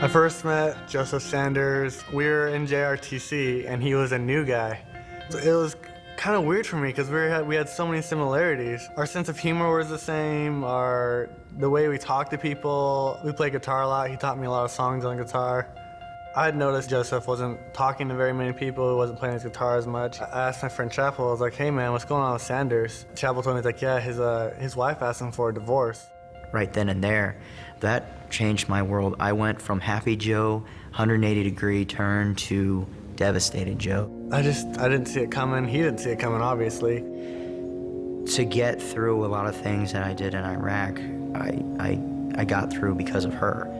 I first met Joseph Sanders. We were in JRTC and he was a new guy. It was kind of weird for me because we had so many similarities. Our sense of humor was the same, the way we talk to people. We play guitar a lot. He taught me a lot of songs on guitar. I had noticed Joseph wasn't talking to very many people. He wasn't playing his guitar as much. I asked my friend Chapel, I was like, hey man, what's going on with Sanders? Chapel told me, he's like, yeah, his wife asked him for a divorce. Right then and there, that changed my world. I went from happy Joe, 180-degree turn to devastated Joe. I didn't see it coming. He didn't see it coming, obviously. To get through a lot of things that I did in Iraq, I got through because of her.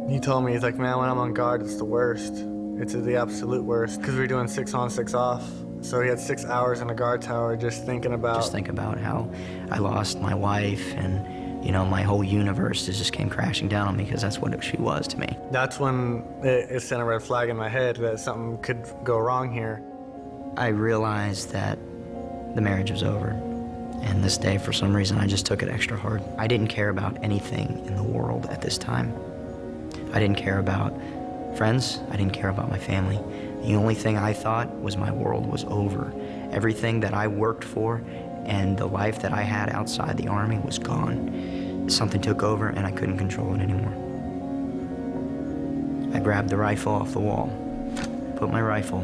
He told me, he's like, man, when I'm on guard, it's the worst. It's the absolute worst, because we were doing 6 on, 6 off. So he had 6 hours in a guard tower just thinking about... Just think about how I lost my wife and, you know, my whole universe just came crashing down on me because that's what she was to me. That's when it sent a red flag in my head that something could go wrong here. I realized that the marriage was over. And this day, for some reason, I just took it extra hard. I didn't care about anything in the world at this time. I didn't care about friends. I didn't care about my family. The only thing I thought was my world was over. Everything that I worked for and the life that I had outside the Army was gone. Something took over and I couldn't control it anymore. I grabbed the rifle off the wall, put my rifle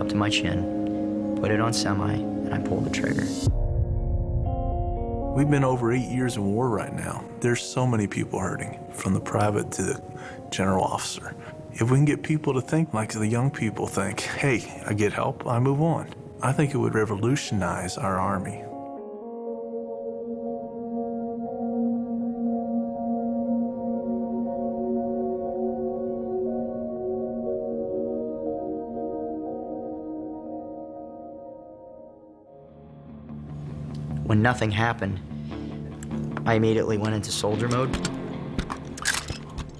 up to my chin, put it on semi, and I pulled the trigger. We've been over 8 years in war right now. There's so many people hurting, from the private to the general officer. If we can get people to think like the young people think, hey, I get help, I move on, I think it would revolutionize our Army. When nothing happened, I immediately went into soldier mode,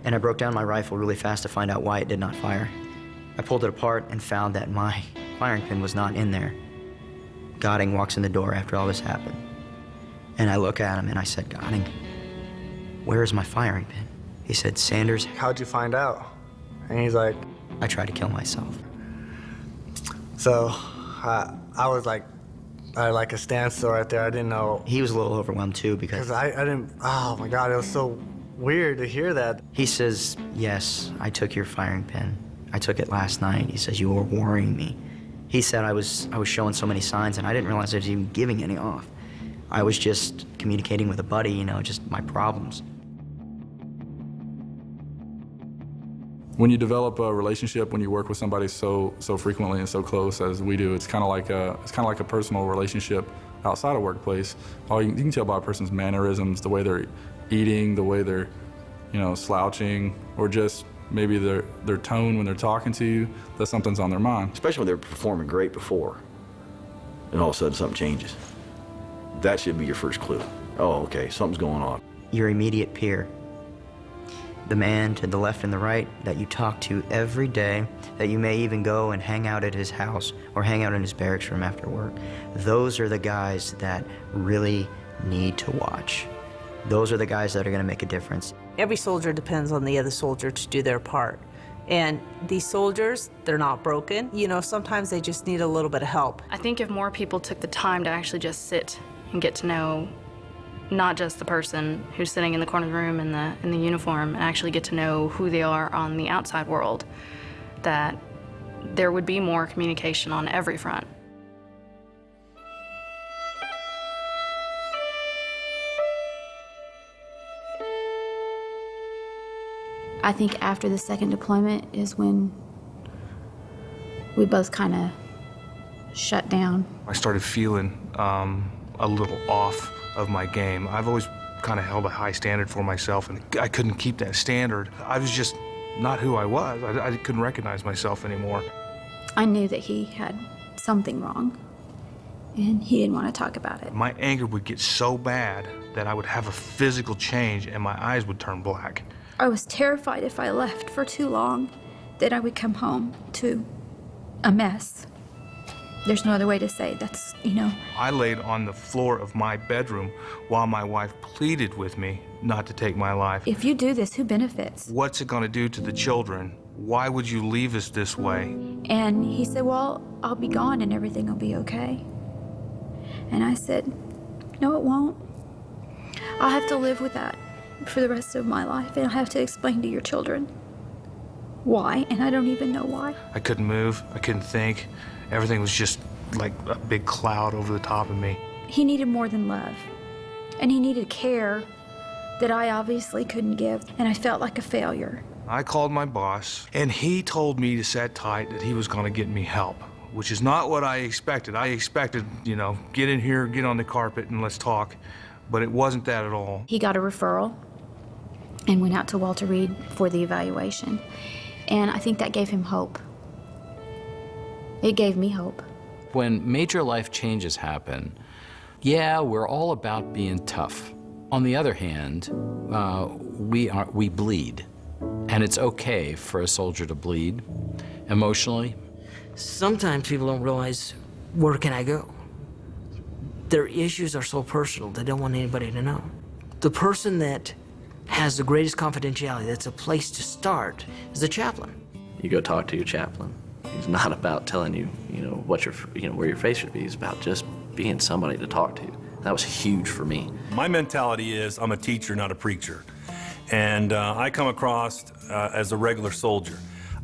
and I broke down my rifle really fast to find out why it did not fire. I pulled it apart and found that my firing pin was not in there. Godding walks in the door after all this happened, and I look at him and I said, Godding, where is my firing pin? He said, Sanders. How'd you find out? And he's like, I tried to kill myself. So I was like, a standstill right there. I didn't know. He was a little overwhelmed too because I didn't, oh my God, it was so weird to hear that. He says, yes, I took your firing pin. I took it last night. He says, you were worrying me. He said I was showing so many signs and I didn't realize I was even giving any off. I was just communicating with a buddy, you know, just my problems. When you develop a relationship, when you work with somebody so frequently and so close as we do, it's kind of like a personal relationship outside of workplace. You can tell by a person's mannerisms, the way they're eating, the way they're, you know, slouching, or just maybe their tone when they're talking to you, that something's on their mind. Especially when they're performing great before, and all of a sudden something changes. That should be your first clue. Oh, okay, something's going on. Your immediate peer, the man to the left and the right that you talk to every day, that you may even go and hang out at his house or hang out in his barracks room after work. Those are the guys that really need to watch. Those are the guys that are going to make a difference. Every soldier depends on the other soldier to do their part. And these soldiers, they're not broken. You know, sometimes they just need a little bit of help. I think if more people took the time to actually just sit and get to know not just the person who's sitting in the corner of the room in the uniform, and actually get to know who they are on the outside world, that there would be more communication on every front. I think after the second deployment is when we both kind of shut down. I started feeling a little off of my game. I've always kind of held a high standard for myself, and I couldn't keep that standard. I was just not who I was. I couldn't recognize myself anymore. I knew that he had something wrong, and he didn't want to talk about it. My anger would get so bad that I would have a physical change and my eyes would turn black. I was terrified if I left for too long that I would come home to a mess. There's no other way to say that's, you know. I laid on the floor of my bedroom while my wife pleaded with me not to take my life. If you do this, who benefits? What's it going to do to the children? Why would you leave us this way? And he said, well, I'll be gone and everything will be okay. And I said, no, it won't. I'll have to live with that for the rest of my life, and I'll have to explain to your children why, and I don't even know why. I couldn't move. I couldn't think. Everything was just like a big cloud over the top of me. He needed more than love, and he needed care that I obviously couldn't give, and I felt like a failure. I called my boss, and he told me to sit tight, that he was going to get me help, which is not what I expected. I expected, you know, get in here, get on the carpet, and let's talk. But it wasn't that at all. He got a referral and went out to Walter Reed for the evaluation. And I think that gave him hope. It gave me hope. When major life changes happen, yeah, we're all about being tough. On the other hand, we bleed. And it's okay for a soldier to bleed emotionally. Sometimes people don't realize, where can I go? Their issues are so personal, they don't want anybody to know. The person that has the greatest confidentiality, that's a place to start, is the chaplain. You go talk to your chaplain. He's not about telling you, what where your face should be. He's about just being somebody to talk to. That was huge for me. My mentality is I'm a teacher, not a preacher. And I come across as a regular soldier.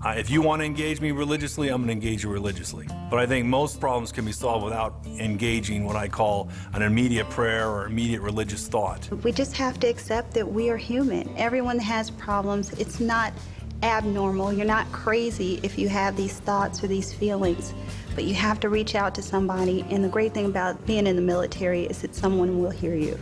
If you want to engage me religiously, I'm going to engage you religiously. But I think most problems can be solved without engaging what I call an immediate prayer or immediate religious thought. We just have to accept that we are human. Everyone has problems. It's not abnormal. You're not crazy if you have these thoughts or these feelings. But you have to reach out to somebody. And the great thing about being in the military is that someone will hear you.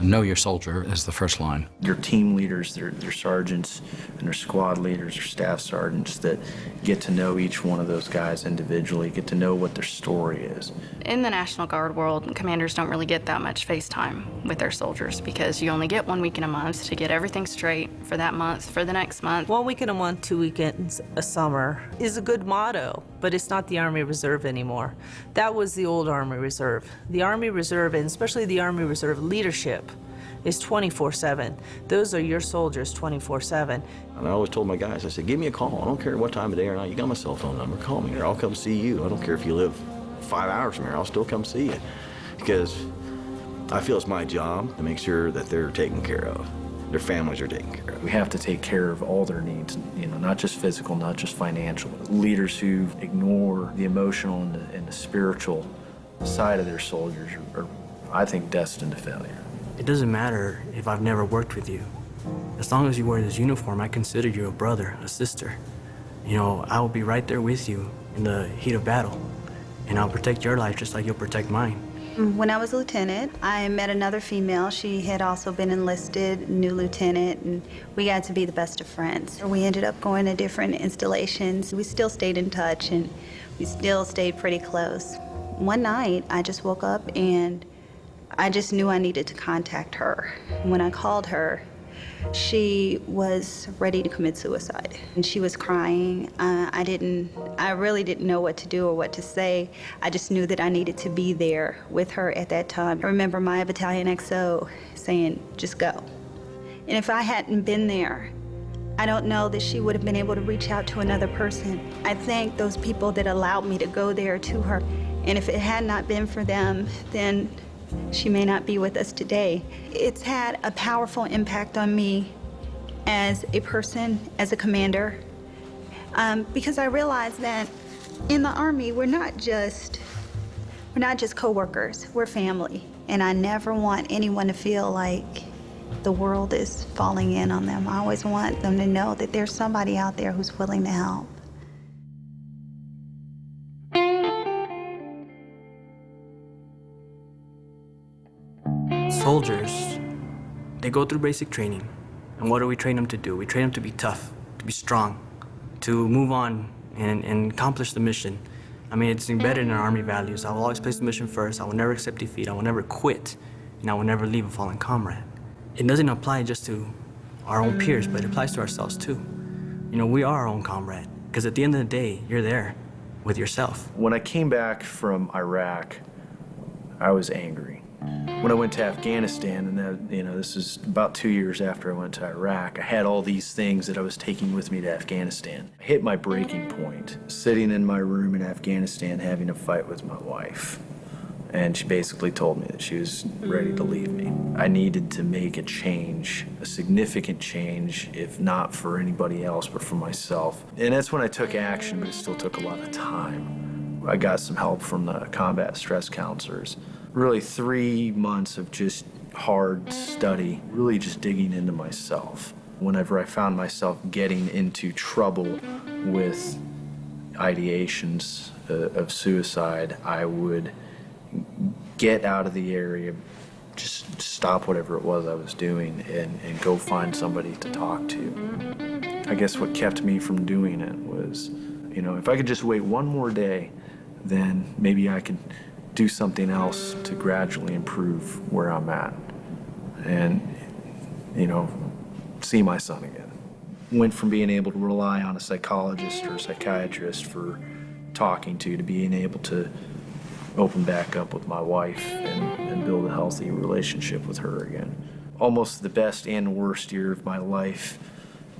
Know your soldier is the first line. Your team leaders, their sergeants, and their squad leaders, or staff sergeants that get to know each one of those guys individually, get to know what their story is. In the National Guard world, commanders don't really get that much face time with their soldiers because you only get 1 week in a month to get everything straight for that month, for the next month. 1 week in a month, 2 weekends a summer is a good motto, but it's not the Army Reserve anymore. That was the old Army Reserve. The Army Reserve, and especially the Army Reserve leadership, is 24/7. Those are your soldiers 24/7. And I always told my guys, I said, give me a call. I don't care what time of day or night. You got my cell phone number. Call me here. I'll come see you. I don't care if you live 5 hours from here. I'll still come see you. Because I feel it's my job to make sure that they're taken care of. Their families are taken care of. We have to take care of all their needs, not just physical, not just financial. Leaders who ignore the emotional and the spiritual side of their soldiers are, I think, destined to failure. It doesn't matter if I've never worked with you. As long as you wear this uniform, I consider you a brother, a sister. I will be right there with you in the heat of battle, and I'll protect your life just like you'll protect mine. When I was a lieutenant, I met another female. She had also been enlisted, new lieutenant, and we got to be the best of friends. We ended up going to different installations. We still stayed in touch, and we still stayed pretty close. One night, I just woke up and I just knew I needed to contact her. When I called her, she was ready to commit suicide. And she was crying. I really didn't know what to do or what to say. I just knew that I needed to be there with her at that time. I remember my battalion XO saying, just go. And if I hadn't been there, I don't know that she would have been able to reach out to another person. I thank those people that allowed me to go there to her. And if it had not been for them, then she may not be with us today. It's had a powerful impact on me as a person, as a commander, because I realized that in the Army, we're not just co-workers, we're family. And I never want anyone to feel like the world is falling in on them. I always want them to know that there's somebody out there who's willing to help. Soldiers, they go through basic training. And what do we train them to do? We train them to be tough, to be strong, to move on and accomplish the mission. I mean, it's embedded in our Army values. I will always place the mission first. I will never accept defeat. I will never quit. And I will never leave a fallen comrade. It doesn't apply just to our own peers, but it applies to ourselves too. You know, we are our own comrade. Because at the end of the day, you're there with yourself. When I came back from Iraq, I was angry. When I went to Afghanistan, and that, you know, this is about 2 years after I went to Iraq, I had all these things that I was taking with me to Afghanistan. I hit my breaking point, sitting in my room in Afghanistan having a fight with my wife. And she basically told me that she was ready to leave me. I needed to make a change, a significant change, if not for anybody else, but for myself. And that's when I took action, but it still took a lot of time. I got some help from the combat stress counselors. Really 3 months of just hard study, really just digging into myself. Whenever I found myself getting into trouble with ideations of suicide, I would get out of the area, just stop whatever it was I was doing and go find somebody to talk to. I guess what kept me from doing it was, you know, if I could just wait one more day, then maybe I could do something else to gradually improve where I'm at and, you know, see my son again. Went from being able to rely on a psychologist or a psychiatrist for talking to being able to open back up with my wife and build a healthy relationship with her again. Almost the best and worst year of my life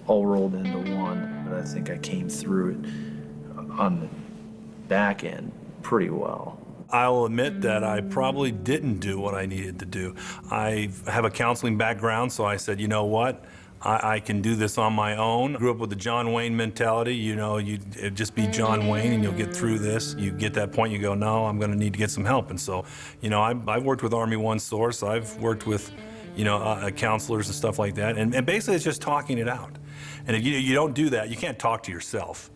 all rolled into one, but I think I came through it on the back end pretty well. I'll admit that I probably didn't do what I needed to do. I have a counseling background, so I said, you know what? I can do this on my own. Grew up with the John Wayne mentality, you know, you just be John Wayne and you'll get through this. You get that point, you go, no, I'm gonna need to get some help. And so, you know, I've worked with Army One Source, I've worked with, you know, counselors and stuff like that. And basically it's just talking it out. And if you don't do that, you can't talk to yourself.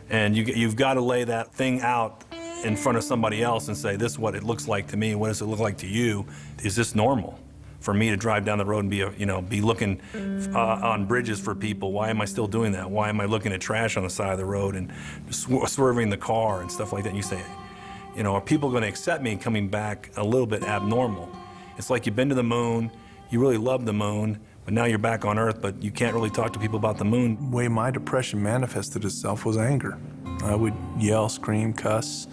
And you've got to lay that thing out in front of somebody else and say, this is what it looks like to me. What does it look like to you? Is this normal? For me to drive down the road and be looking on bridges for people. Why am I still doing that? Why am I looking at trash on the side of the road and swerving the car and stuff like that? And you say, you know, are people going to accept me coming back a little bit abnormal? It's like you've been to the moon, you really love the moon, but now you're back on Earth, but you can't really talk to people about the moon. The way my depression manifested itself was anger. I would yell, scream, cuss.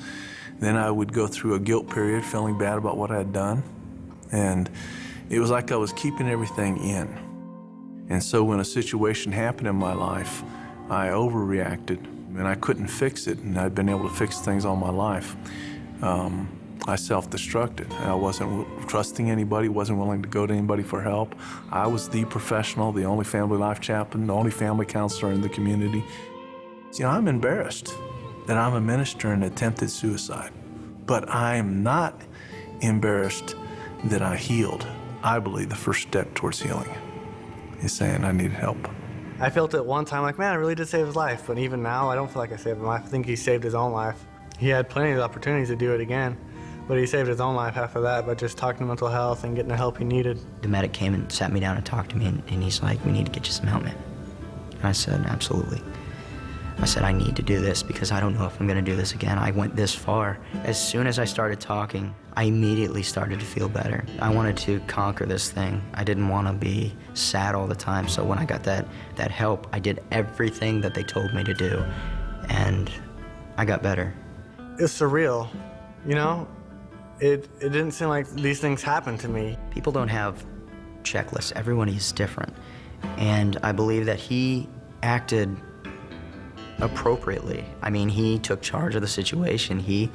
Then I would go through a guilt period, feeling bad about what I had done. And it was like I was keeping everything in. And so when a situation happened in my life, I overreacted and I couldn't fix it. And I'd been able to fix things all my life. I self-destructed. I wasn't trusting anybody, wasn't willing to go to anybody for help. I was the professional, the only family life chaplain, the only family counselor in the community. You know, I'm embarrassed that I'm a minister in attempted suicide, but I'm not embarrassed that I healed. I believe the first step towards healing is saying I needed help. I felt at one time like, man, I really did save his life, but even now, I don't feel like I saved him. I think he saved his own life. He had plenty of opportunities to do it again, but he saved his own life after that by just talking to mental health and getting the help he needed. The medic came and sat me down and talked to me, and he's like, we need to get you some help, man. And I said, absolutely. I said, I need to do this because I don't know if I'm gonna do this again. I went this far. As soon as I started talking, I immediately started to feel better. I wanted to conquer this thing. I didn't want to be sad all the time. So when I got that help, I did everything that they told me to do, and I got better. It's surreal, you know? It didn't seem like these things happened to me. People don't have checklists. Everyone is different. And I believe that he acted appropriately. I mean, he took charge of the situation. He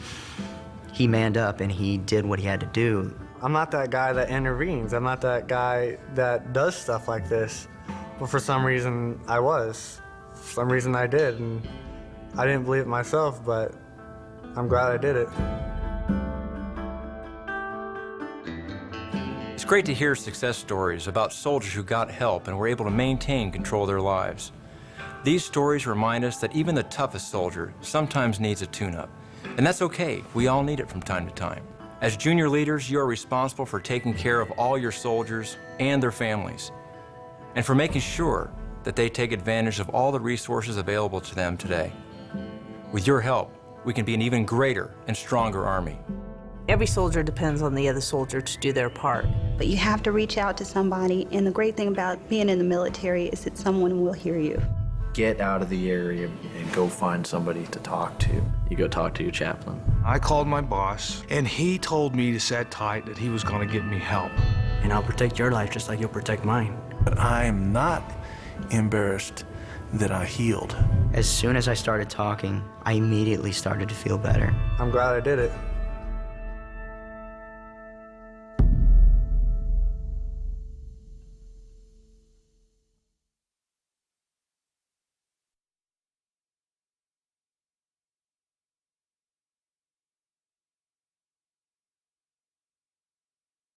manned up and he did what he had to do. I'm not that guy that intervenes. I'm not that guy that does stuff like this. But for some reason, I was. For some reason, I did. And I didn't believe it myself, but I'm glad I did it. It's great to hear success stories about soldiers who got help and were able to maintain control of their lives. These stories remind us that even the toughest soldier sometimes needs a tune-up. And that's okay, we all need it from time to time. As junior leaders, you are responsible for taking care of all your soldiers and their families, and for making sure that they take advantage of all the resources available to them today. With your help, we can be an even greater and stronger Army. Every soldier depends on the other soldier to do their part. But you have to reach out to somebody, and the great thing about being in the military is that someone will hear you. Get out of the area and go find somebody to talk to. You go talk to your chaplain. I called my boss, and he told me to sit tight, that he was going to get me help. And I'll protect your life just like you'll protect mine. But I am not embarrassed that I healed. As soon as I started talking, I immediately started to feel better. I'm glad I did it.